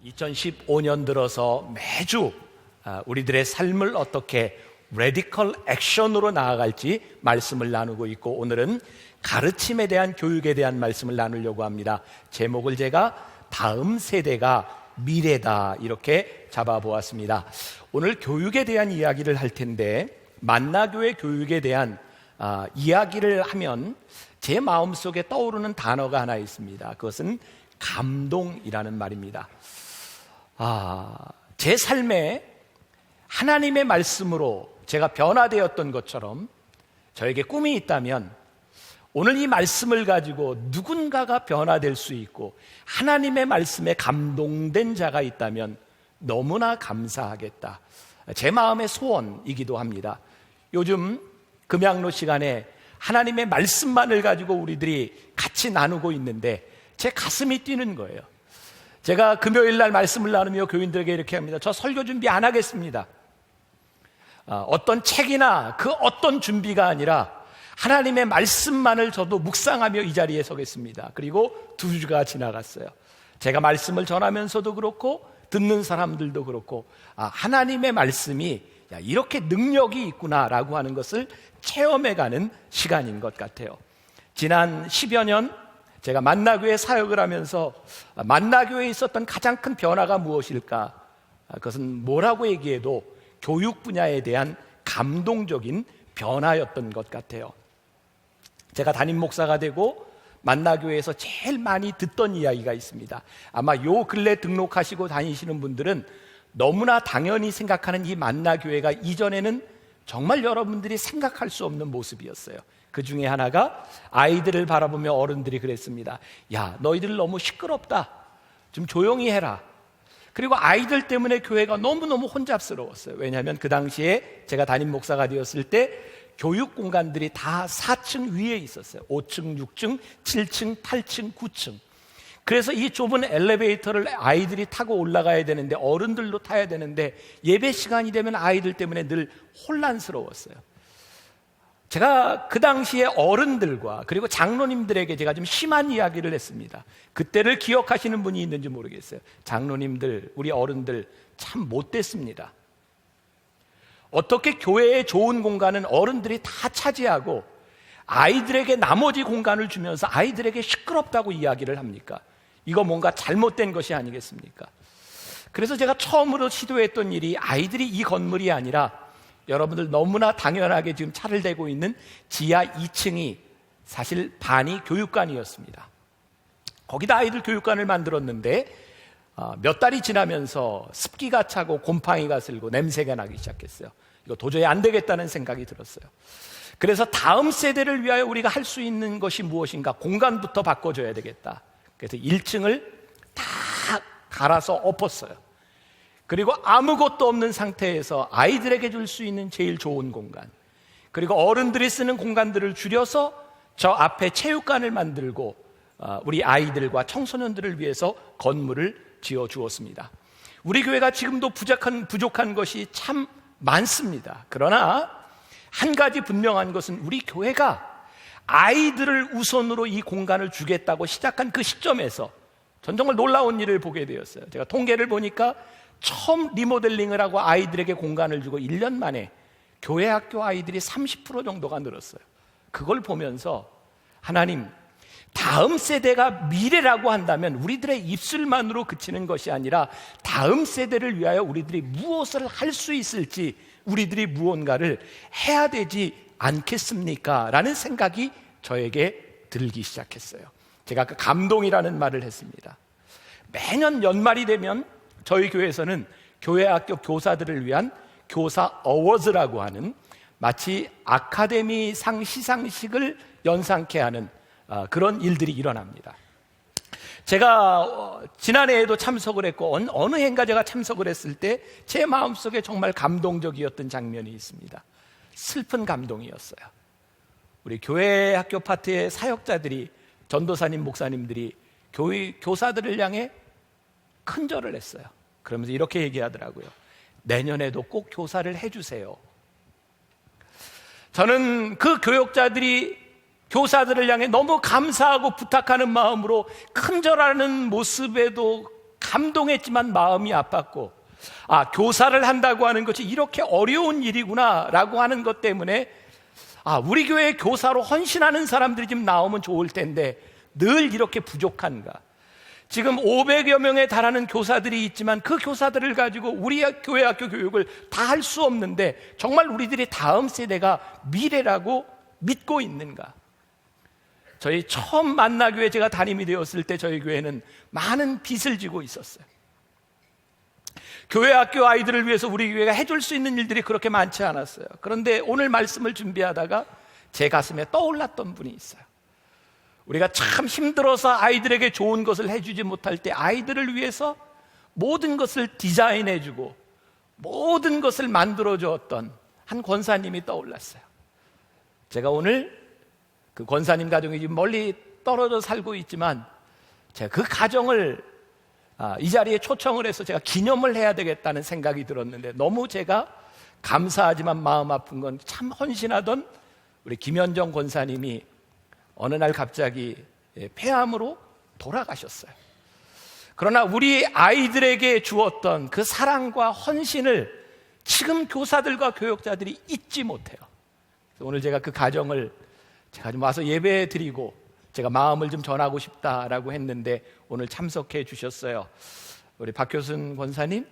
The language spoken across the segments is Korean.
2015년 들어서 매주 우리들의 삶을 어떻게 레디컬 액션으로 나아갈지 말씀을 나누고 있고, 오늘은 가르침에 대한, 교육에 대한 말씀을 나누려고 합니다. 제목을 제가 다음 세대가 미래다 이렇게 잡아보았습니다. 오늘 교육에 대한 이야기를 할 텐데, 만나교회 교육에 대한 이야기를 하면 제 마음속에 떠오르는 단어가 하나 있습니다. 그것은 감동이라는 말입니다. 제 삶에 하나님의 말씀으로 제가 변화되었던 것처럼 저에게 꿈이 있다면 오늘 이 말씀을 가지고 누군가가 변화될 수 있고 하나님의 말씀에 감동된 자가 있다면 너무나 감사하겠다. 제 마음의 소원이기도 합니다. 요즘 금양로 시간에 하나님의 말씀만을 가지고 우리들이 같이 나누고 있는데 제 가슴이 뛰는 거예요. 제가 금요일 날 말씀을 나누며 교인들에게 이렇게 합니다. 저 설교 준비 안 하겠습니다. 어떤 책이나 그 어떤 준비가 아니라 하나님의 말씀만을 저도 묵상하며 이 자리에 서겠습니다. 그리고 2주가 지나갔어요. 제가 말씀을 전하면서도 그렇고 듣는 사람들도 그렇고 하나님의 말씀이 이렇게 능력이 있구나라고 하는 것을 체험해가는 시간인 것 같아요. 지난 10여 년 제가 만나교회 사역을 하면서 만나교회에 있었던 가장 큰 변화가 무엇일까? 그것은 뭐라고 얘기해도 교육 분야에 대한 감동적인 변화였던 것 같아요. 제가 담임 목사가 되고 만나교회에서 제일 많이 듣던 이야기가 있습니다. 아마 요 근래 등록하시고 다니시는 분들은 너무나 당연히 생각하는 이 만나교회가 이전에는 정말 여러분들이 생각할 수 없는 모습이었어요. 그 중에 하나가 아이들을 바라보며 어른들이 그랬습니다. 야, 너희들 너무 시끄럽다. 좀 조용히 해라. 그리고 아이들 때문에 교회가 너무너무 혼잡스러웠어요. 왜냐하면 그 당시에 제가 담임 목사가 되었을 때 교육 공간들이 다 4층 위에 있었어요. 5층, 6층, 7층, 8층, 9층. 그래서 이 좁은 엘리베이터를 아이들이 타고 올라가야 되는데, 어른들도 타야 되는데 예배 시간이 되면 아이들 때문에 늘 혼란스러웠어요. 제가 그 당시에 어른들과 그리고 장로님들에게 제가 좀 심한 이야기를 했습니다. 그때를 기억하시는 분이 있는지 모르겠어요. 장로님들, 우리 어른들 참 못됐습니다. 어떻게 교회의 좋은 공간은 어른들이 다 차지하고 아이들에게 나머지 공간을 주면서 아이들에게 시끄럽다고 이야기를 합니까? 이거 뭔가 잘못된 것이 아니겠습니까? 그래서 제가 처음으로 시도했던 일이, 아이들이 이 건물이 아니라 여러분들 너무나 당연하게 지금 차를 대고 있는 지하 2층이 사실 반이 교육관이었습니다. 거기다 아이들 교육관을 만들었는데 몇 달이 지나면서 습기가 차고 곰팡이가 슬고 냄새가 나기 시작했어요. 이거 도저히 안 되겠다는 생각이 들었어요. 그래서 다음 세대를 위하여 우리가 할 수 있는 것이 무엇인가? 공간부터 바꿔줘야 되겠다. 그래서 1층을 다 갈아서 엎었어요. 그리고 아무것도 없는 상태에서 아이들에게 줄 수 있는 제일 좋은 공간, 그리고 어른들이 쓰는 공간들을 줄여서 저 앞에 체육관을 만들고 우리 아이들과 청소년들을 위해서 건물을 지어주었습니다. 우리 교회가 지금도 부족한 것이 참 많습니다. 그러나 한 가지 분명한 것은 우리 교회가 아이들을 우선으로 이 공간을 주겠다고 시작한 그 시점에서 전 정말 놀라운 일을 보게 되었어요. 제가 통계를 보니까 처음 리모델링을 하고 아이들에게 공간을 주고 1년 만에 교회 학교 아이들이 30% 정도가 늘었어요. 그걸 보면서 하나님, 다음 세대가 미래라고 한다면 우리들의 입술만으로 그치는 것이 아니라 다음 세대를 위하여 우리들이 무엇을 할 수 있을지 우리들이 무언가를 해야 되지 않겠습니까? 라는 생각이 저에게 들기 시작했어요. 제가 그 감동이라는 말을 했습니다. 매년 연말이 되면 저희 교회에서는 교회 학교 교사들을 위한 교사 어워즈라고 하는, 마치 아카데미상 시상식을 연상케 하는 그런 일들이 일어납니다. 제가 지난해에도 참석을 했고 어느 해인가 제가 참석을 했을 때 제 마음속에 정말 감동적이었던 장면이 있습니다. 슬픈 감동이었어요. 우리 교회 학교 파트의 사역자들이, 전도사님, 목사님들이 교사들을 향해 큰절을 했어요. 그러면서 이렇게 얘기하더라고요. 내년에도 꼭 교사를 해주세요. 저는 그 교역자들이 교사들을 향해 너무 감사하고 부탁하는 마음으로 큰절하는 모습에도 감동했지만 마음이 아팠고, 교사를 한다고 하는 것이 이렇게 어려운 일이구나라고 하는 것 때문에 우리 교회 교사로 헌신하는 사람들이 좀 나오면 좋을 텐데 늘 이렇게 부족한가. 지금 500여 명에 달하는 교사들이 있지만 그 교사들을 가지고 우리 교회 학교 교육을 다 할 수 없는데 정말 우리들의 다음 세대가 미래라고 믿고 있는가. 저희 처음 만나교회 제가 담임이 되었을 때 저희 교회는 많은 빚을 지고 있었어요. 교회 학교 아이들을 위해서 우리 교회가 해줄 수 있는 일들이 그렇게 많지 않았어요. 그런데 오늘 말씀을 준비하다가 제 가슴에 떠올랐던 분이 있어요. 우리가 참 힘들어서 아이들에게 좋은 것을 해주지 못할 때 아이들을 위해서 모든 것을 디자인해주고 모든 것을 만들어주었던 한 권사님이 떠올랐어요. 제가 오늘 그 권사님 가정이 지금 멀리 떨어져 살고 있지만 제가 그 가정을 이 자리에 초청을 해서 제가 기념을 해야 되겠다는 생각이 들었는데 너무 제가 감사하지만 마음 아픈 건 참 헌신하던 우리 김현정 권사님이 어느 날 갑자기 폐암으로 돌아가셨어요. 그러나 우리 아이들에게 주었던 그 사랑과 헌신을 지금 교사들과 교육자들이 잊지 못해요. 오늘 제가 그 가정을 제가 좀 와서 예배 드리고 제가 마음을 좀 전하고 싶다라고 했는데 오늘 참석해 주셨어요. 우리 박효순 권사님,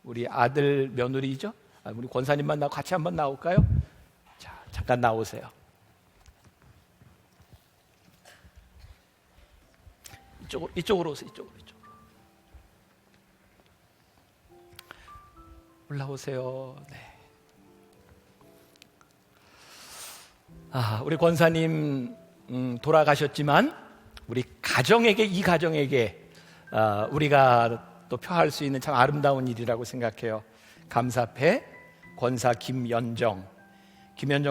우리 아들 며느리죠? 우리 권사님만 같이 한번 나올까요? 자, 잠깐 나오세요. 이쪽으로 오세요. 이쪽으로. 올라오세요. 네. 우리 권사님 돌아가셨지만 우리 가정에게, 이 가정에게 우리가 또 표할 수 있는 참 아름다운 일이라고 생각해요. 감사패 권사 김연정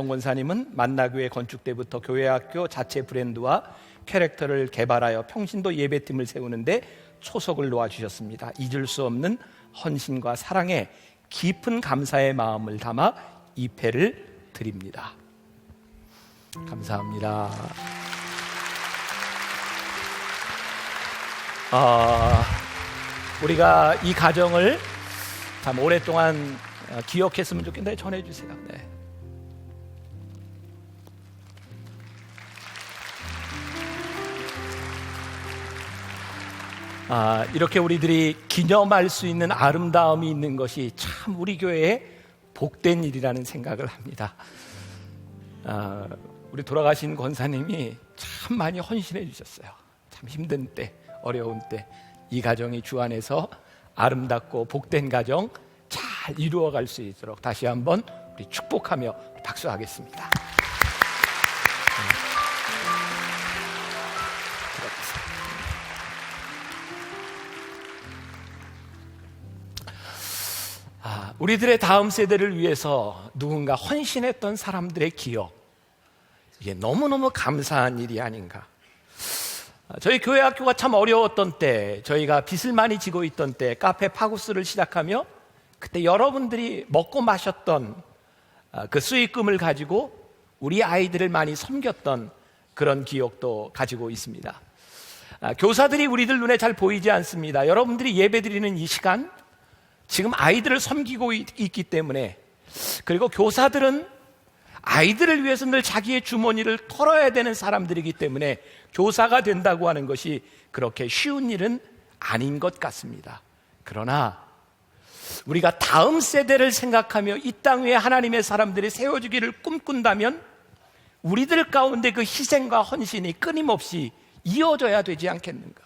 권사님은 만나교회 건축 때부터 교회학교 자체 브랜드와 캐릭터를 개발하여 평신도 예배팀을 세우는데 초석을 놓아주셨습니다. 잊을 수 없는 헌신과 사랑에 깊은 감사의 마음을 담아 이 패를 드립니다. 감사합니다. 우리가 이 가정을 참 오랫동안 기억했으면 좋겠는데 전해주세요. 네. 이렇게 우리들이 기념할 수 있는 아름다움이 있는 것이 참 우리 교회의 복된 일이라는 생각을 합니다. 우리 돌아가신 권사님이 참 많이 헌신해 주셨어요. 참 힘든 때, 어려운 때 이 가정이 주 안에서 아름답고 복된 가정 잘 이루어갈 수 있도록 다시 한번 우리 축복하며 박수하겠습니다. 우리들의 다음 세대를 위해서 누군가 헌신했던 사람들의 기억, 이게 너무너무 감사한 일이 아닌가. 저희 교회 학교가 참 어려웠던 때, 저희가 빚을 많이 지고 있던 때 카페 파구스를 시작하며 그때 여러분들이 먹고 마셨던 그 수익금을 가지고 우리 아이들을 많이 섬겼던 그런 기억도 가지고 있습니다. 교사들이 우리들 눈에 잘 보이지 않습니다. 여러분들이 예배드리는 이 시간 지금 아이들을 섬기고 있기 때문에, 그리고 교사들은 아이들을 위해서 늘 자기의 주머니를 털어야 되는 사람들이기 때문에 교사가 된다고 하는 것이 그렇게 쉬운 일은 아닌 것 같습니다. 그러나 우리가 다음 세대를 생각하며 이 땅 위에 하나님의 사람들이 세워지기를 꿈꾼다면 우리들 가운데 그 희생과 헌신이 끊임없이 이어져야 되지 않겠는가.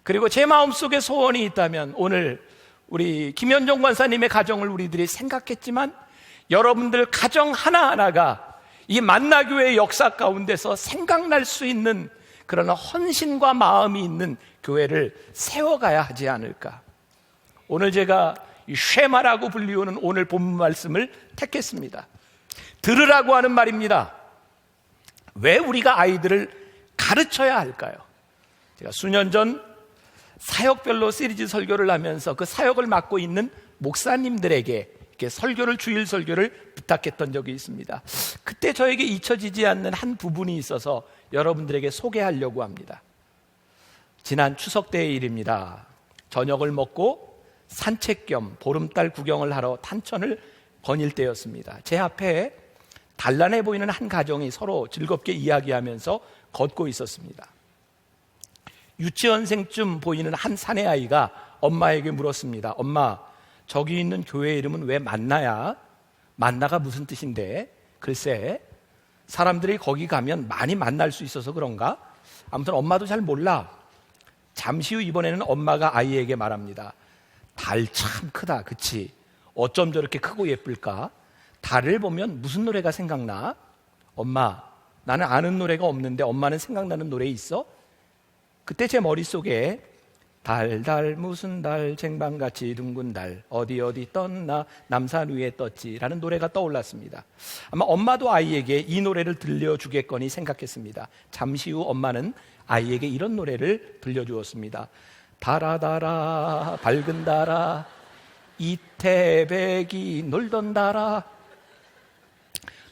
그리고 제 마음속에 소원이 있다면 오늘 우리 김현정 권사님의 가정을 우리들이 생각했지만 여러분들 가정 하나하나가 이 만나교회의 역사 가운데서 생각날 수 있는 그런 헌신과 마음이 있는 교회를 세워가야 하지 않을까. 오늘 제가 이 쉐마라고 불리우는 오늘 본문 말씀을 택했습니다. 들으라고 하는 말입니다. 왜 우리가 아이들을 가르쳐야 할까요? 제가 수년 전 사역별로 시리즈 설교를 하면서 그 사역을 맡고 있는 목사님들에게 이렇게 설교를, 주일 설교를 부탁했던 적이 있습니다. 그때 저에게 잊혀지지 않는 한 부분이 있어서 여러분들에게 소개하려고 합니다. 지난 추석 때의 일입니다. 저녁을 먹고 산책 겸 보름달 구경을 하러 탄천을 거닐 때였습니다. 제 앞에 단란해 보이는 한 가정이 서로 즐겁게 이야기하면서 걷고 있었습니다. 유치원생쯤 보이는 한 사내아이가 엄마에게 물었습니다. 엄마, 저기 있는 교회 이름은 왜 만나야? 만나가 무슨 뜻인데? 글쎄, 사람들이 거기 가면 많이 만날 수 있어서 그런가? 아무튼 엄마도 잘 몰라. 잠시 후 이번에는 엄마가 아이에게 말합니다. 달 참 크다, 그치? 어쩜 저렇게 크고 예쁠까? 달을 보면 무슨 노래가 생각나? 엄마, 나는 아는 노래가 없는데 엄마는 생각나는 노래 있어? 그때 제 머릿속에 달 무슨 달 쟁반같이 둥근 달 어디 떴나 남산 위에 떴지라는 노래가 떠올랐습니다. 아마 엄마도 아이에게 이 노래를 들려주겠거니 생각했습니다. 잠시 후 엄마는 아이에게 이런 노래를 들려주었습니다. 달아 밝은 달아 이태백이 놀던 달아.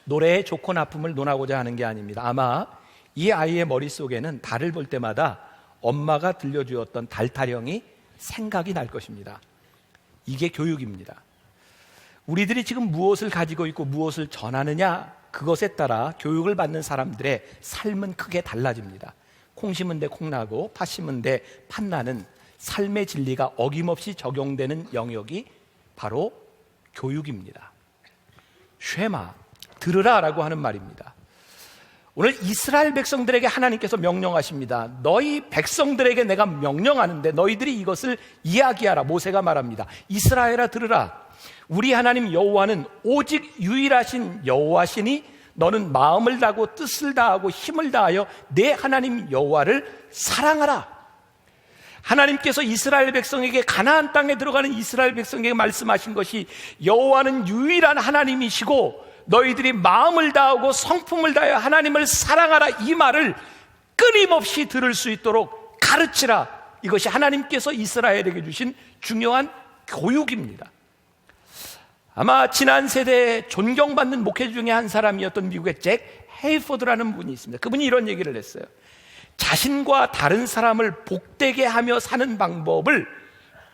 노래의 좋고 나쁨을 논하고자 하는 게 아닙니다. 아마 이 아이의 머릿속에는 달을 볼 때마다 엄마가 들려주었던 달 타령이 생각이 날 것입니다. 이게 교육입니다. 우리들이 지금 무엇을 가지고 있고 무엇을 전하느냐, 그것에 따라 교육을 받는 사람들의 삶은 크게 달라집니다. 콩 심은 데 콩 나고 팥 심은 데 팥 나는 삶의 진리가 어김없이 적용되는 영역이 바로 교육입니다. 쉐마, 들으라라고 하는 말입니다. 오늘 이스라엘 백성들에게 하나님께서 명령하십니다. 너희 백성들에게 내가 명령하는데 너희들이 이것을 이야기하라. 모세가 말합니다. 이스라엘아 들으라. 우리 하나님 여호와는 오직 유일하신 여호와시니 너는 마음을 다하고 뜻을 다하고 힘을 다하여 내 하나님 여호와를 사랑하라. 하나님께서 이스라엘 백성에게 가나안 땅에 들어가는 이스라엘 백성에게 말씀하신 것이 여호와는 유일한 하나님이시고 너희들이 마음을 다하고 성품을 다하여 하나님을 사랑하라, 이 말을 끊임없이 들을 수 있도록 가르치라. 이것이 하나님께서 이스라엘에게 주신 중요한 교육입니다. 아마 지난 세대에 존경받는 목회자 중에 한 사람이었던 미국의 잭 헤이포드라는 분이 있습니다. 그분이 이런 얘기를 했어요. 자신과 다른 사람을 복되게 하며 사는 방법을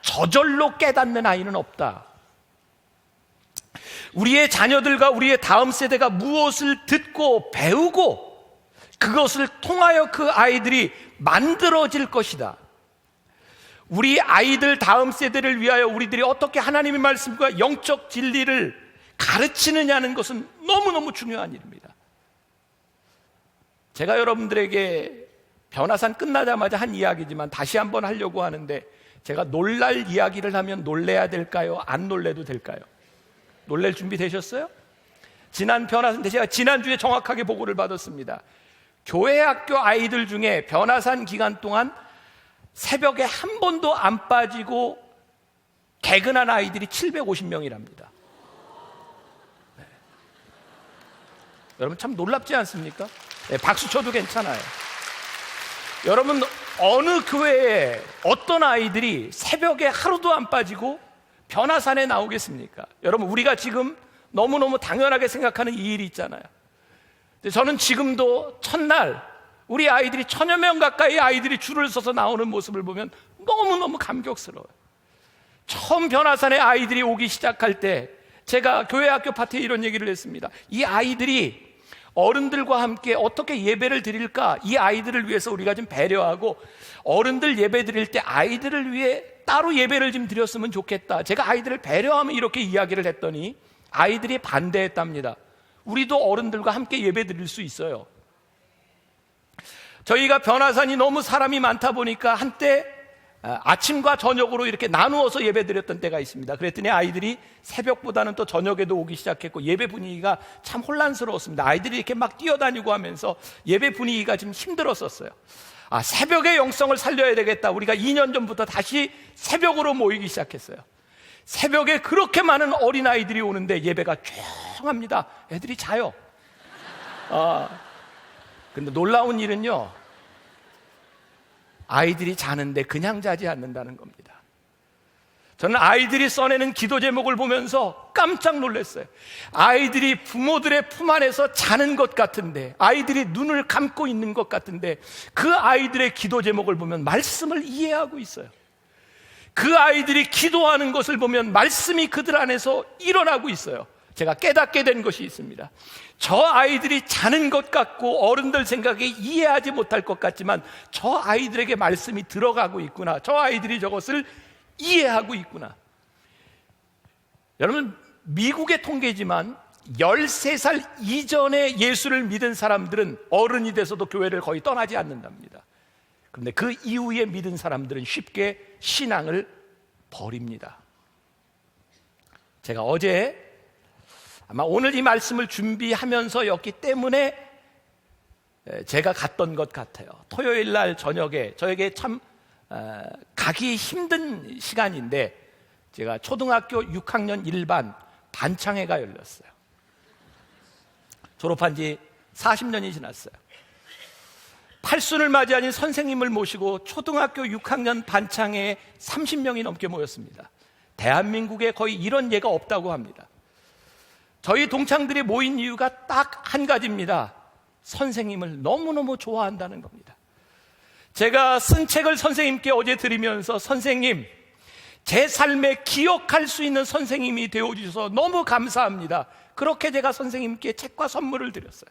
저절로 깨닫는 아이는 없다. 우리의 자녀들과 우리의 다음 세대가 무엇을 듣고 배우고 그것을 통하여 그 아이들이 만들어질 것이다. 우리 아이들 다음 세대를 위하여 우리들이 어떻게 하나님의 말씀과 영적 진리를 가르치느냐는 것은 너무너무 중요한 일입니다. 제가 여러분들에게 변화산 끝나자마자 한 이야기지만 다시 한번 하려고 하는데, 제가 놀랄 이야기를 하면 놀래야 될까요? 안 놀래도 될까요? 놀랄 준비 되셨어요? 지난 변화산 때 제가 지난주에 정확하게 보고를 받았습니다. 교회 학교 아이들 중에 변화산 기간 동안 새벽에 한 번도 안 빠지고 개근한 아이들이 750명이랍니다. 네. 여러분 참 놀랍지 않습니까? 네, 박수 쳐도 괜찮아요. 여러분, 어느 교회에 어떤 아이들이 새벽에 하루도 안 빠지고 변화산에 나오겠습니까? 여러분, 우리가 지금 너무너무 당연하게 생각하는 이 일이 있잖아요. 저는 지금도 첫날 우리 아이들이 1000여 명 가까이 아이들이 줄을 서서 나오는 모습을 보면 너무너무 감격스러워요. 처음 변화산에 아이들이 오기 시작할 때 제가 교회 학교 파티에 이런 얘기를 했습니다. 이 아이들이 어른들과 함께 어떻게 예배를 드릴까? 이 아이들을 위해서 우리가 좀 배려하고 어른들 예배 드릴 때 아이들을 위해 따로 예배를 좀 드렸으면 좋겠다. 제가 아이들을 배려하며 이렇게 이야기를 했더니 아이들이 반대했답니다. 우리도 어른들과 함께 예배 드릴 수 있어요. 저희가 변화산이 너무 사람이 많다 보니까 한때 아침과 저녁으로 이렇게 나누어서 예배 드렸던 때가 있습니다. 그랬더니 아이들이 새벽보다는 또 저녁에도 오기 시작했고 예배 분위기가 참 혼란스러웠습니다. 아이들이 이렇게 막 뛰어다니고 하면서 예배 분위기가 좀 힘들었었어요. 새벽의 영성을 살려야 되겠다. 우리가 2년 전부터 다시 새벽으로 모이기 시작했어요. 새벽에 그렇게 많은 어린아이들이 오는데 예배가 조용합니다. 애들이 자요. 근데 놀라운 일은요, 아이들이 자는데 그냥 자지 않는다는 겁니다. 저는 아이들이 써내는 기도 제목을 보면서 깜짝 놀랐어요. 아이들이 부모들의 품 안에서 자는 것 같은데, 아이들이 눈을 감고 있는 것 같은데 그 아이들의 기도 제목을 보면 말씀을 이해하고 있어요. 그 아이들이 기도하는 것을 보면 말씀이 그들 안에서 일어나고 있어요. 제가 깨닫게 된 것이 있습니다. 저 아이들이 자는 것 같고 어른들 생각에 이해하지 못할 것 같지만 저 아이들에게 말씀이 들어가고 있구나. 저 아이들이 저것을 이해하고 있구나. 여러분, 미국의 통계지만 13살 이전에 예수를 믿은 사람들은 어른이 돼서도 교회를 거의 떠나지 않는답니다. 그런데 그 이후에 믿은 사람들은 쉽게 신앙을 버립니다. 제가 어제 아마 오늘 이 말씀을 준비하면서였기 때문에 제가 갔던 것 같아요. 토요일 날 저녁에 저에게 참 가기 힘든 시간인데 제가 초등학교 6학년 1반 반창회가 열렸어요. 졸업한 지 40년이 지났어요. 팔순을 맞이하니 선생님을 모시고 초등학교 6학년 반창회에 30명이 넘게 모였습니다. 대한민국에 거의 이런 예가 없다고 합니다. 저희 동창들이 모인 이유가 딱 한 가지입니다. 선생님을 너무너무 좋아한다는 겁니다. 제가 쓴 책을 선생님께 어제 드리면서 선생님, 제 삶에 기억할 수 있는 선생님이 되어주셔서 너무 감사합니다. 그렇게 제가 선생님께 책과 선물을 드렸어요.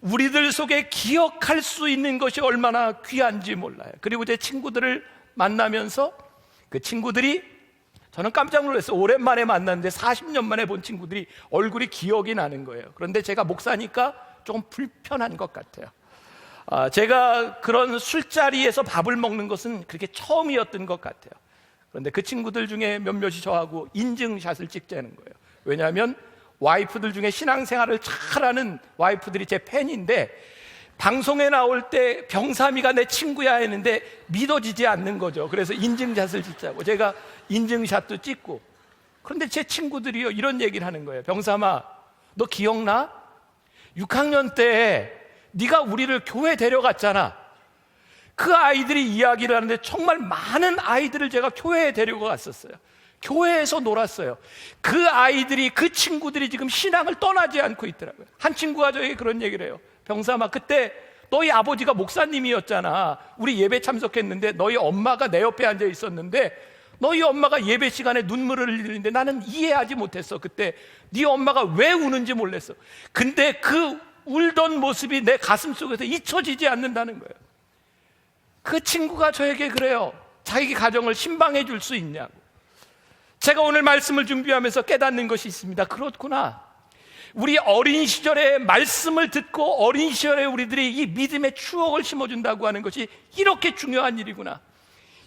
우리들 속에 기억할 수 있는 것이 얼마나 귀한지 몰라요. 그리고 제 친구들을 만나면서 그 친구들이 저는 깜짝 놀랐어요. 오랜만에 만났는데 40년 만에 본 친구들이 얼굴이 기억이 나는 거예요. 그런데 제가 목사니까 조금 불편한 것 같아요. 제가 그런 술자리에서 밥을 먹는 것은 그렇게 처음이었던 것 같아요. 그런데 그 친구들 중에 몇몇이 저하고 인증샷을 찍자는 거예요. 왜냐하면 와이프들 중에 신앙생활을 잘하는 와이프들이 제 팬인데 방송에 나올 때 병삼이가 내 친구야 했는데 믿어지지 않는 거죠. 그래서 인증샷을 찍자고 제가 인증샷도 찍고. 그런데 제 친구들이요 이런 얘기를 하는 거예요. 병삼아, 너 기억나? 6학년 때 네가 우리를 교회 데려갔잖아. 그 아이들이 이야기를 하는데 정말 많은 아이들을 제가 교회에 데리고 갔었어요. 교회에서 놀았어요. 그 아이들이, 그 친구들이 지금 신앙을 떠나지 않고 있더라고요. 한 친구가 저에게 그런 얘기를 해요. 병삼아, 그때 너희 아버지가 목사님이었잖아. 우리 예배 참석했는데 너희 엄마가 내 옆에 앉아 있었는데 너희 엄마가 예배 시간에 눈물을 흘리는데 나는 이해하지 못했어. 그때 네 엄마가 왜 우는지 몰랐어. 근데 그 울던 모습이 내 가슴 속에서 잊혀지지 않는다는 거예요. 그 친구가 저에게 그래요. 자기 가정을 신방해 줄 수 있냐고. 제가 오늘 말씀을 준비하면서 깨닫는 것이 있습니다. 그렇구나. 우리 어린 시절에 말씀을 듣고 어린 시절에 우리들이 이 믿음의 추억을 심어준다고 하는 것이 이렇게 중요한 일이구나.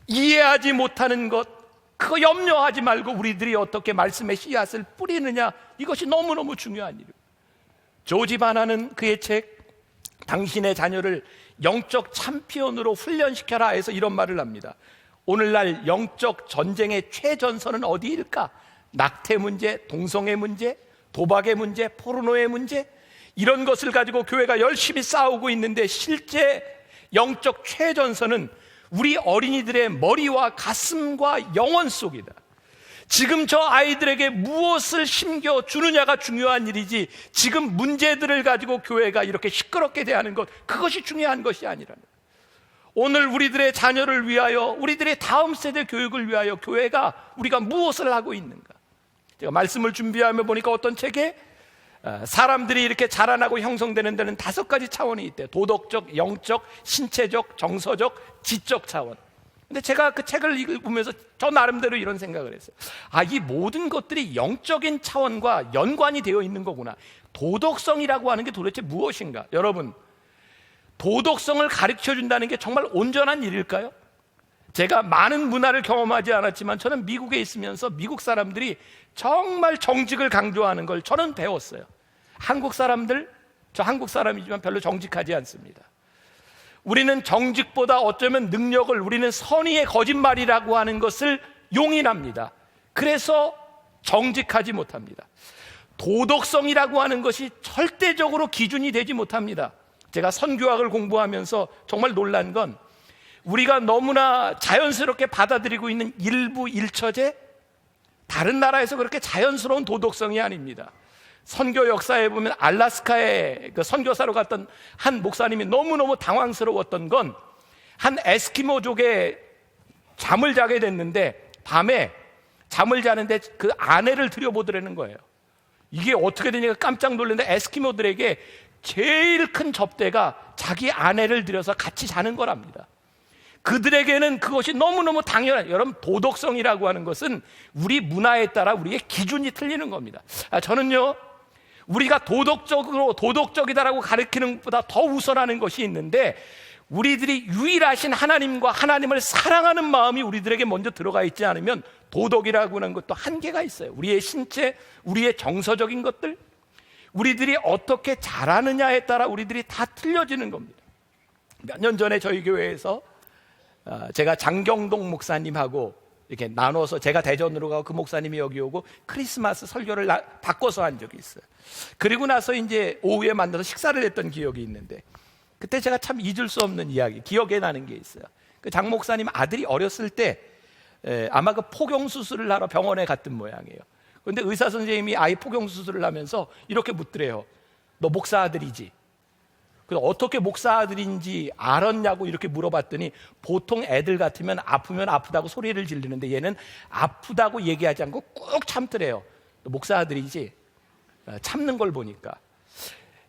이해하지 못하는 것, 그거 염려하지 말고 우리들이 어떻게 말씀의 씨앗을 뿌리느냐, 이것이 너무너무 중요한 일이에요. 조지 바나는 그의 책 당신의 자녀를 영적 챔피언으로 훈련시켜라 해서 이런 말을 합니다. 오늘날 영적 전쟁의 최전선은 어디일까? 낙태 문제, 동성애 문제, 도박의 문제, 포르노의 문제, 이런 것을 가지고 교회가 열심히 싸우고 있는데 실제 영적 최전선은 우리 어린이들의 머리와 가슴과 영혼 속이다. 지금 저 아이들에게 무엇을 심겨주느냐가 중요한 일이지 지금 문제들을 가지고 교회가 이렇게 시끄럽게 대하는 것, 그것이 중요한 것이 아니라는 거예요. 오늘 우리들의 자녀를 위하여, 우리들의 다음 세대 교육을 위하여 교회가 우리가 무엇을 하고 있는가. 제가 말씀을 준비하며 보니까 어떤 책에 사람들이 이렇게 자라나고 형성되는 데는 5가지 차원이 있대요. 도덕적, 영적, 신체적, 정서적, 지적 차원. 근데 제가 그 책을 읽으면서 저 나름대로 이런 생각을 했어요. 이 모든 것들이 영적인 차원과 연관이 되어 있는 거구나. 도덕성이라고 하는 게 도대체 무엇인가? 여러분, 도덕성을 가르쳐준다는 게 정말 온전한 일일까요? 제가 많은 문화를 경험하지 않았지만 저는 미국에 있으면서 미국 사람들이 정말 정직을 강조하는 걸 저는 배웠어요. 한국 사람들, 저 한국 사람이지만 별로 정직하지 않습니다. 우리는 정직보다 어쩌면 능력을, 우리는 선의의 거짓말이라고 하는 것을 용인합니다. 그래서 정직하지 못합니다. 도덕성이라고 하는 것이 절대적으로 기준이 되지 못합니다. 제가 선교학을 공부하면서 정말 놀란 건 우리가 너무나 자연스럽게 받아들이고 있는 일부 일처제, 다른 나라에서 그렇게 자연스러운 도덕성이 아닙니다. 선교 역사에 보면 알라스카에 그 선교사로 갔던 한 목사님이 너무너무 당황스러웠던 건 한 에스키모족의 잠을 자게 됐는데 밤에 잠을 자는데 그 아내를 들여보더라는 거예요. 이게 어떻게 되니까 깜짝 놀랐는데 에스키모들에게 제일 큰 접대가 자기 아내를 들여서 같이 자는 거랍니다. 그들에게는 그것이 너무너무 당연한, 여러분 도덕성이라고 하는 것은 우리 문화에 따라 우리의 기준이 틀리는 겁니다. 저는요, 우리가 도덕적이다라고 가르치는 것보다 더 우선하는 것이 있는데, 우리들이 유일하신 하나님과 하나님을 사랑하는 마음이 우리들에게 먼저 들어가 있지 않으면 도덕이라고 하는 것도 한계가 있어요. 우리의 신체, 우리의 정서적인 것들, 우리들이 어떻게 잘하느냐에 따라 우리들이 다 틀려지는 겁니다. 몇 년 전에 저희 교회에서 제가 장경동 목사님하고 이렇게 나눠서 제가 대전으로 가고 그 목사님이 여기 오고 크리스마스 설교를 바꿔서 한 적이 있어요. 그리고 나서 이제 오후에 만나서 식사를 했던 기억이 있는데, 그때 제가 참 잊을 수 없는 이야기, 기억에 나는 게 있어요. 그 장 목사님 아들이 어렸을 때 아마 그 포경수술을 하러 병원에 갔던 모양이에요. 그런데 의사 선생님이 아이 포경수술을 하면서 이렇게 묻더래요. 너 목사 아들이지? 그래서 어떻게 목사 아들인지 알았냐고 이렇게 물어봤더니, 보통 애들 같으면 아프면 아프다고 소리를 지르는데 얘는 아프다고 얘기하지 않고 꾹 참더래요. 너 목사 아들이지? 참는 걸 보니까.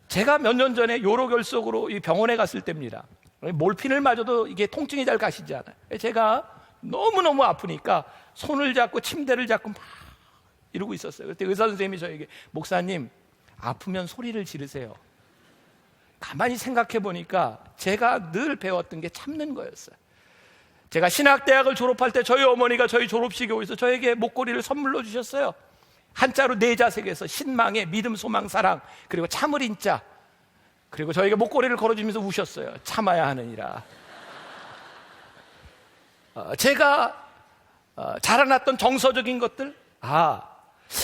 제가 몇 년 전에 요로결석으로 이 병원에 갔을 때입니다. 몰핀을 맞아도 이게 통증이 잘 가시지 않아요. 제가 너무너무 아프니까 손을 잡고 침대를 잡고 막 이러고 있었어요. 그때 의사 선생님이 저에게, 목사님 아프면 소리를 지르세요. 가만히 생각해 보니까 제가 늘 배웠던 게 참는 거였어요. 제가 신학대학을 졸업할 때 저희 어머니가 저희 졸업식에 오셔서 저에게 목걸이를 선물로 주셨어요. 한자로 네 자색에서 신망의 믿음, 소망, 사랑, 그리고 참을 인자, 그리고 저에게 목걸이를 걸어주면서 우셨어요. 참아야 하느니라. 제가 자라났던 정서적인 것들,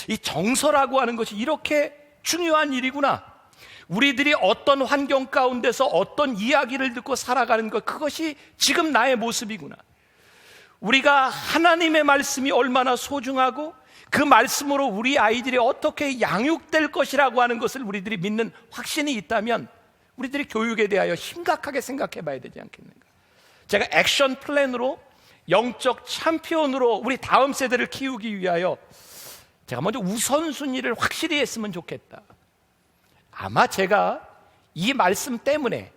이 정서라고 하는 것이 이렇게 중요한 일이구나. 우리들이 어떤 환경 가운데서 어떤 이야기를 듣고 살아가는 것, 그것이 지금 나의 모습이구나. 우리가 하나님의 말씀이 얼마나 소중하고 그 말씀으로 우리 아이들이 어떻게 양육될 것이라고 하는 것을 우리들이 믿는 확신이 있다면 우리들이 교육에 대하여 심각하게 생각해 봐야 되지 않겠는가. 제가 액션 플랜으로 영적 챔피언으로 우리 다음 세대를 키우기 위하여 제가 먼저 우선순위를 확실히 했으면 좋겠다. 아마 제가 이 말씀 때문에,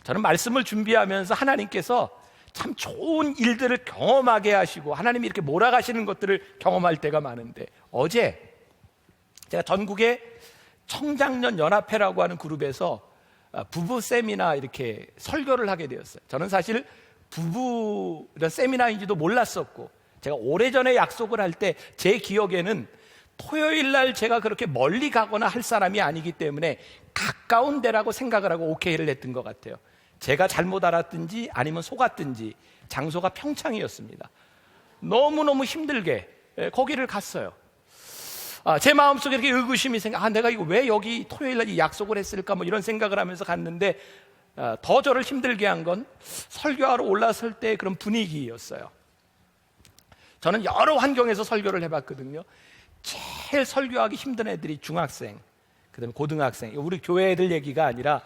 저는 말씀을 준비하면서 하나님께서 참 좋은 일들을 경험하게 하시고 하나님이 이렇게 몰아가시는 것들을 경험할 때가 많은데, 어제 제가 전국의 청장년 연합회라고 하는 그룹에서 부부 세미나 이렇게 설교를 하게 되었어요. 저는 사실 부부 이런 세미나인지도 몰랐었고, 제가 오래전에 약속을 할 때 제 기억에는 토요일 날 제가 그렇게 멀리 가거나 할 사람이 아니기 때문에 가까운 데라고 생각을 하고 오케이를 했던 것 같아요. 제가 잘못 알았든지 아니면 속았든지 장소가 평창이었습니다. 너무너무 힘들게 거기를 갔어요. 제 마음속에 이렇게 의구심이 내가 이거 왜 여기 토요일 날 이 약속을 했을까, 뭐 이런 생각을 하면서 갔는데, 더 저를 힘들게 한 건 설교하러 올라설 때 그런 분위기였어요. 저는 여러 환경에서 설교를 해봤거든요. 제일 설교하기 힘든 애들이 중학생, 그다음에 고등학생, 우리 교회 애들 얘기가 아니라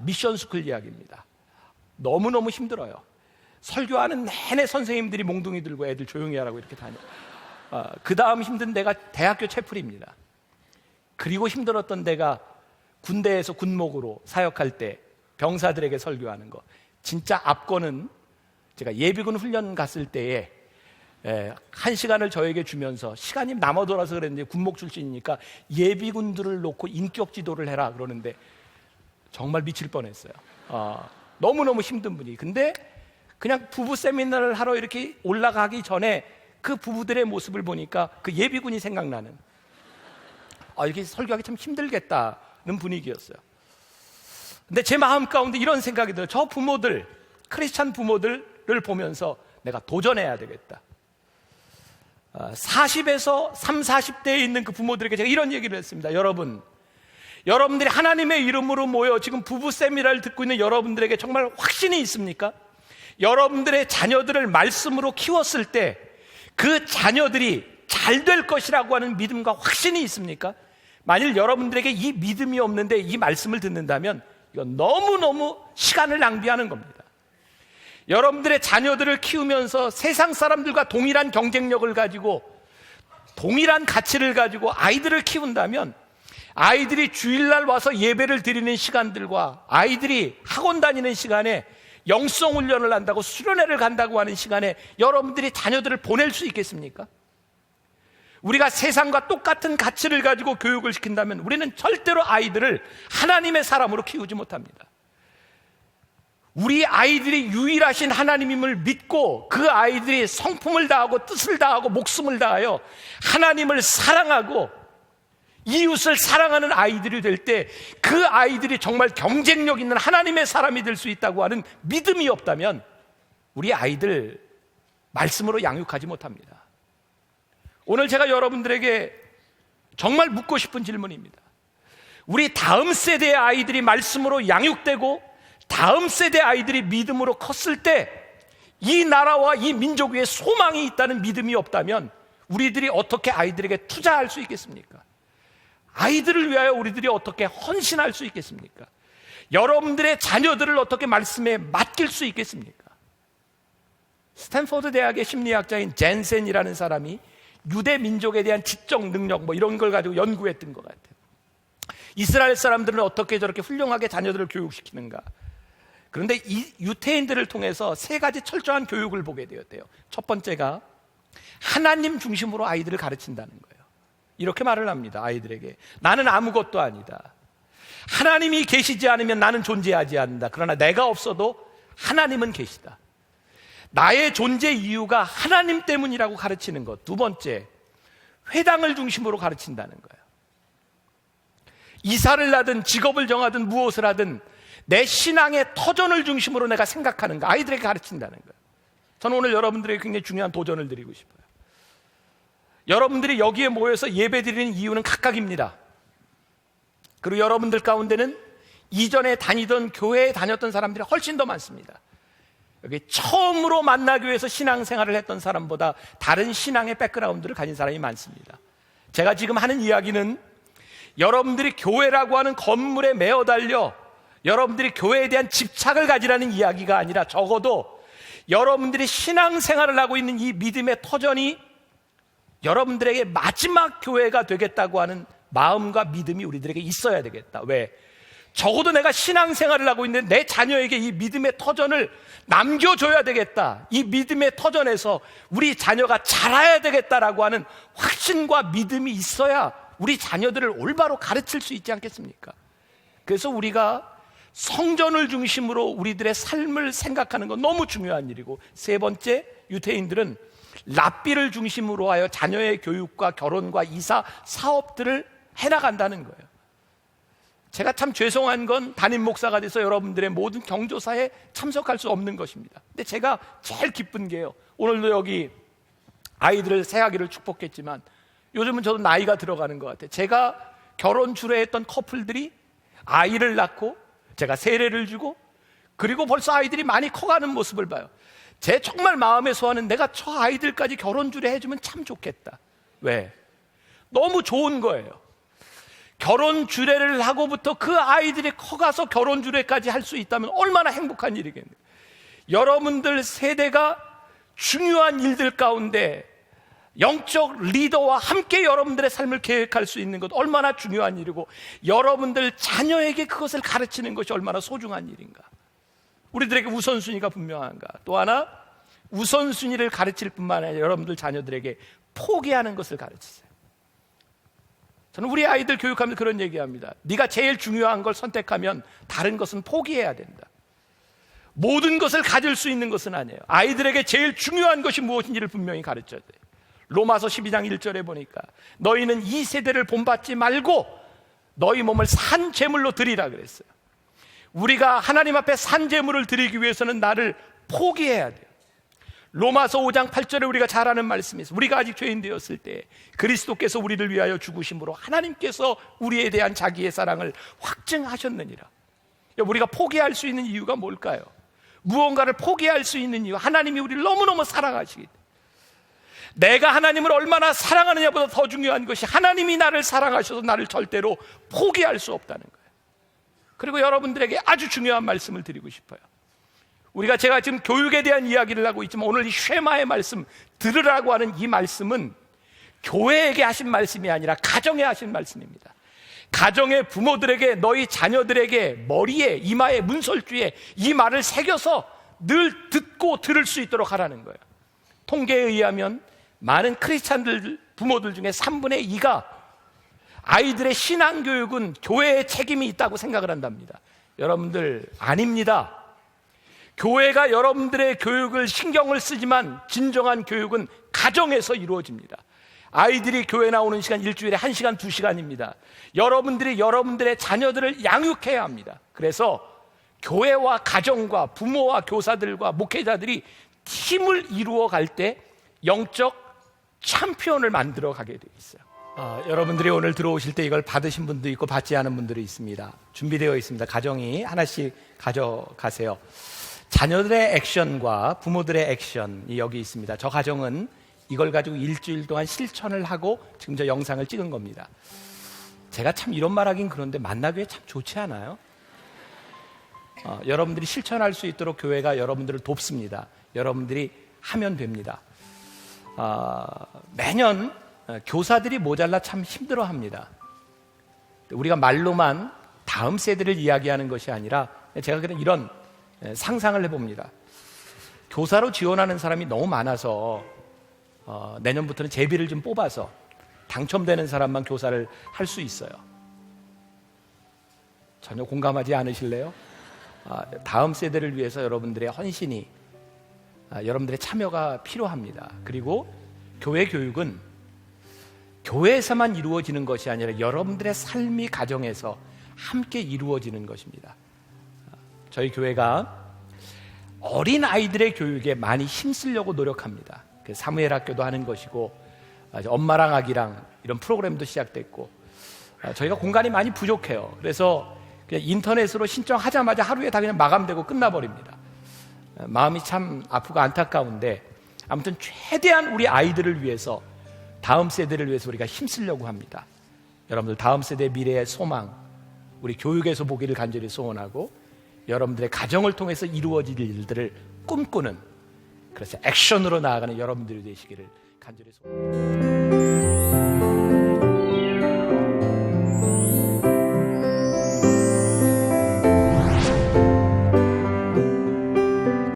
미션 스쿨 이야기입니다. 너무너무 힘들어요. 설교하는 내내 선생님들이 몽둥이 들고 애들 조용히 하라고 이렇게 다녀. 그 다음 힘든 데가 대학교 채플입니다. 그리고 힘들었던 데가 군대에서 군목으로 사역할 때 병사들에게 설교하는 거. 진짜 앞거는 제가 예비군 훈련 갔을 때에 1시간을 저에게 주면서, 시간이 남아돌아서 그랬는데 군목 출신이니까 예비군들을 놓고 인격 지도를 해라 그러는데 정말 미칠 뻔했어요. 너무너무 힘든 분이. 근데 그냥 부부 세미나를 하러 이렇게 올라가기 전에 그 부부들의 모습을 보니까 그 예비군이 생각나는, 이렇게 설교하기 참 힘들겠다는 분위기였어요. 근데 제 마음 가운데 이런 생각이 들어요. 저 부모들, 크리스찬 부모들을 보면서 내가 도전해야 되겠다. 40에서 30, 40대에 있는 그 부모들에게 제가 이런 얘기를 했습니다. 여러분들이 하나님의 이름으로 모여 지금 부부 세미나를 듣고 있는 여러분들에게 정말 확신이 있습니까? 여러분들의 자녀들을 말씀으로 키웠을 때 그 자녀들이 잘 될 것이라고 하는 믿음과 확신이 있습니까? 만일 여러분들에게 이 믿음이 없는데 이 말씀을 듣는다면 이건 너무너무 시간을 낭비하는 겁니다. 여러분들의 자녀들을 키우면서 세상 사람들과 동일한 경쟁력을 가지고 동일한 가치를 가지고 아이들을 키운다면 아이들이 주일날 와서 예배를 드리는 시간들과 아이들이 학원 다니는 시간에 영성 훈련을 한다고 수련회를 간다고 하는 시간에 여러분들이 자녀들을 보낼 수 있겠습니까? 우리가 세상과 똑같은 가치를 가지고 교육을 시킨다면 우리는 절대로 아이들을 하나님의 사람으로 키우지 못합니다. 우리 아이들이 유일하신 하나님임을 믿고 그 아이들이 성품을 다하고 뜻을 다하고 목숨을 다하여 하나님을 사랑하고 이웃을 사랑하는 아이들이 될 때 그 아이들이 정말 경쟁력 있는 하나님의 사람이 될 수 있다고 하는 믿음이 없다면 우리 아이들 말씀으로 양육하지 못합니다. 오늘 제가 여러분들에게 정말 묻고 싶은 질문입니다. 우리 다음 세대의 아이들이 말씀으로 양육되고 다음 세대 아이들이 믿음으로 컸을 때 이 나라와 이 민족 위에 소망이 있다는 믿음이 없다면 우리들이 어떻게 아이들에게 투자할 수 있겠습니까? 아이들을 위하여 우리들이 어떻게 헌신할 수 있겠습니까? 여러분들의 자녀들을 어떻게 말씀에 맡길 수 있겠습니까? 스탠포드 대학의 심리학자인 젠센이라는 사람이 유대 민족에 대한 지적 능력 이런 걸 가지고 연구했던 것 같아요. 이스라엘 사람들은 어떻게 저렇게 훌륭하게 자녀들을 교육시키는가? 그런데 이 유태인들을 통해서 세 가지 철저한 교육을 보게 되었대요. 첫 번째가 하나님 중심으로 아이들을 가르친다는 거예요. 이렇게 말을 합니다. 아이들에게 나는 아무것도 아니다. 하나님이 계시지 않으면 나는 존재하지 않는다. 그러나 내가 없어도 하나님은 계시다. 나의 존재 이유가 하나님 때문이라고 가르치는 것. 두 번째, 회당을 중심으로 가르친다는 거예요. 이사를 하든 직업을 정하든 무엇을 하든 내 신앙의 터전을 중심으로 내가 생각하는가, 아이들에게 가르친다는 거예요. 저는 오늘 여러분들에게 굉장히 중요한 도전을 드리고 싶어요. 여러분들이 여기에 모여서 예배드리는 이유는 각각입니다. 그리고 여러분들 가운데는 이전에 다니던 교회에 다녔던 사람들이 훨씬 더 많습니다. 여기 처음으로 만나교회에서 신앙생활을 했던 사람보다 다른 신앙의 백그라운드를 가진 사람이 많습니다. 제가 지금 하는 이야기는 여러분들이 교회라고 하는 건물에 매어 달려 여러분들이 교회에 대한 집착을 가지라는 이야기가 아니라 적어도 여러분들이 신앙생활을 하고 있는 이 믿음의 터전이 여러분들에게 마지막 교회가 되겠다고 하는 마음과 믿음이 우리들에게 있어야 되겠다. 왜? 적어도 내가 신앙생활을 하고 있는데 내 자녀에게 이 믿음의 터전을 남겨줘야 되겠다. 이 믿음의 터전에서 우리 자녀가 자라야 되겠다라고 하는 확신과 믿음이 있어야 우리 자녀들을 올바로 가르칠 수 있지 않겠습니까? 그래서 우리가 성전을 중심으로 우리들의 삶을 생각하는 건 너무 중요한 일이고, 세 번째, 유태인들은 랍비를 중심으로 하여 자녀의 교육과 결혼과 이사 사업들을 해나간다는 거예요. 제가 참 죄송한 건 담임 목사가 돼서 여러분들의 모든 경조사에 참석할 수 없는 것입니다. 근데 제가 제일 기쁜 게요, 오늘도 여기 아이들을 새아기를 축복했지만 요즘은 저도 나이가 들어가는 것 같아요. 제가 결혼 주례했던 커플들이 아이를 낳고 제가 세례를 주고 그리고 벌써 아이들이 많이 커가는 모습을 봐요. 제 정말 마음의 소원은 내가 저 아이들까지 결혼 주례 해주면 참 좋겠다. 왜? 너무 좋은 거예요. 결혼 주례를 하고부터 그 아이들이 커가서 결혼 주례까지 할 수 있다면 얼마나 행복한 일이겠네요. 여러분들 세대가 중요한 일들 가운데 영적 리더와 함께 여러분들의 삶을 계획할 수 있는 것 얼마나 중요한 일이고, 여러분들 자녀에게 그것을 가르치는 것이 얼마나 소중한 일인가. 우리들에게 우선순위가 분명한가. 또 하나, 우선순위를 가르칠 뿐만 아니라 여러분들 자녀들에게 포기하는 것을 가르치세요. 저는 우리 아이들 교육하면서 그런 얘기합니다. 네가 제일 중요한 걸 선택하면 다른 것은 포기해야 된다. 모든 것을 가질 수 있는 것은 아니에요. 아이들에게 제일 중요한 것이 무엇인지를 분명히 가르쳐야 돼요. 로마서 12장 1절에 보니까 너희는 이 세대를 본받지 말고 너희 몸을 산 제물로 드리라 그랬어요. 우리가 하나님 앞에 산 제물을 드리기 위해서는 나를 포기해야 돼요. 로마서 5장 8절에 우리가 잘 아는 말씀이 있어요. 우리가 아직 죄인 되었을 때 그리스도께서 우리를 위하여 죽으심으로 하나님께서 우리에 대한 자기의 사랑을 확증하셨느니라. 우리가 포기할 수 있는 이유가 뭘까요? 무언가를 포기할 수 있는 이유, 하나님이 우리를 너무너무 사랑하시기 때문에. 내가 하나님을 얼마나 사랑하느냐보다 더 중요한 것이 하나님이 나를 사랑하셔서 나를 절대로 포기할 수 없다는 거예요. 그리고 여러분들에게 아주 중요한 말씀을 드리고 싶어요. 제가 지금 교육에 대한 이야기를 하고 있지만 오늘 이 쉐마의 말씀, 들으라고 하는 이 말씀은 교회에게 하신 말씀이 아니라 가정에 하신 말씀입니다. 가정의 부모들에게, 너희 자녀들에게 머리에, 이마에, 문설주에 이 말을 새겨서 늘 듣고 들을 수 있도록 하라는 거예요. 통계에 의하면 많은 크리스찬들 부모들 중에 3분의 2가 아이들의 신앙교육은 교회의 책임이 있다고 생각을 한답니다. 여러분들, 아닙니다. 교회가 여러분들의 교육을 신경을 쓰지만 진정한 교육은 가정에서 이루어집니다. 아이들이 교회 나오는 시간 일주일에 1시간, 2시간입니다. 여러분들이 여러분들의 자녀들을 양육해야 합니다. 그래서 교회와 가정과 부모와 교사들과 목회자들이 팀을 이루어 갈 때 영적 챔피언을 만들어 가게 되어 있어요. 여러분들이 오늘 들어오실 때 이걸 받으신 분도 있고 받지 않은 분들이 있습니다. 준비되어 있습니다. 가정이 하나씩 가져가세요. 자녀들의 액션과 부모들의 액션이 여기 있습니다. 저 가정은 이걸 가지고 일주일 동안 실천을 하고 지금 저 영상을 찍은 겁니다. 제가 참 이런 말 하긴 그런데 만나기에 참 좋지 않아요? 여러분들이 실천할 수 있도록 교회가 여러분들을 돕습니다. 여러분들이 하면 됩니다. 매년 교사들이 모자라 참 힘들어합니다. 우리가 말로만 다음 세대를 이야기하는 것이 아니라 제가 그냥 이런 상상을 해봅니다. 교사로 지원하는 사람이 너무 많아서 내년부터는 제비를 좀 뽑아서 당첨되는 사람만 교사를 할 수 있어요. 전혀 공감하지 않으실래요? 다음 세대를 위해서 여러분들의 헌신이, 여러분들의 참여가 필요합니다. 그리고 교회 교육은 교회에서만 이루어지는 것이 아니라 여러분들의 삶이 가정에서 함께 이루어지는 것입니다. 저희 교회가 어린 아이들의 교육에 많이 힘쓰려고 노력합니다. 사무엘 학교도 하는 것이고 엄마랑 아기랑 이런 프로그램도 시작됐고 저희가 공간이 많이 부족해요. 그래서 그냥 인터넷으로 신청하자마자 하루에 다 그냥 마감되고 끝나버립니다. 마음이 참 아프고 안타까운데 아무튼 최대한 우리 아이들을 위해서, 다음 세대를 위해서 우리가 힘쓰려고 합니다. 여러분들 다음 세대의 미래의 소망, 우리 교육에서 보기를 간절히 소원하고 여러분들의 가정을 통해서 이루어질 일들을 꿈꾸는, 그래서 액션으로 나아가는 여러분들이 되시기를 간절히 소원합니다.